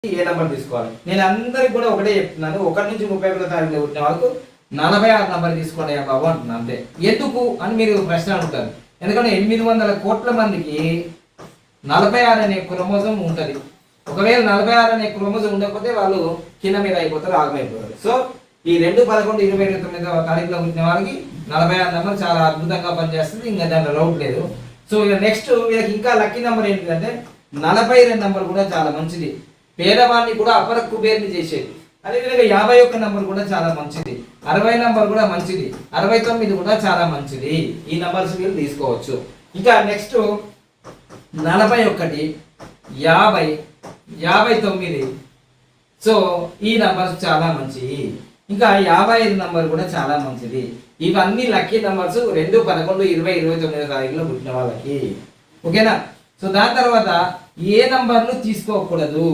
ఏ number తీసుకోవాలి. నేను అందరికి కూడా ఒకటే చెప్తున్నాను, 1 నుంచి 31 తారీఖులో పుట్టిన వాళ్ళకు 46 నంబర్ తీసుకోండి బాబు అంటున్నాను అంతే. ఎందుకు అని మీరు ప్రశ్న అడుగుతారు. ఎందుకంటే 800 కోట్ల మందికి 46 అనే క్రోమోజోమ్ ఉంటుంది. ఒకవేళ 46 అనే క్రోమోజోమ్ ఉండకపోతే వాళ్ళు కింద మీద అయిపోతారు, ఆగమైపోతారు. సో ఈ 2, 11, 29 తారీఖులో పుట్టిన వాళ్ళకి 46 నెంబర్ చాలా అద్భుతంగా పనిచేస్తుంది. ఇంకా దాంట్లో డౌట్ లేదు. సో ఇక నెక్స్ట్ వీళ్ళకి ఇంకా లక్కీ నెంబర్ ఏంటంటే 42 నెంబర్ కూడా చాలా మంచిది. పేదవాడిని కూడా అపర కుబేర్ని చేసేది. అదేవిధంగా 51 నెంబర్ కూడా చాలా మంచిది. 60 నెంబర్ కూడా మంచిది. 69 కూడా చాలా మంచిది. ఈ నెంబర్స్ వీళ్ళు తీసుకోవచ్చు. ఇంకా నెక్స్ట్ 41, 50, 59. సో ఈ నెంబర్స్ చాలా మంచివి. ఇంకా 55 నెంబర్ కూడా చాలా మంచిది. ఇవన్నీ లక్కీ నెంబర్స్ 2, 11, 20, 29 తారీఖులో పుట్టిన వాళ్ళకి. ఓకేనా? సో దాని తర్వాత ఏ నంబర్లు తీసుకోకూడదు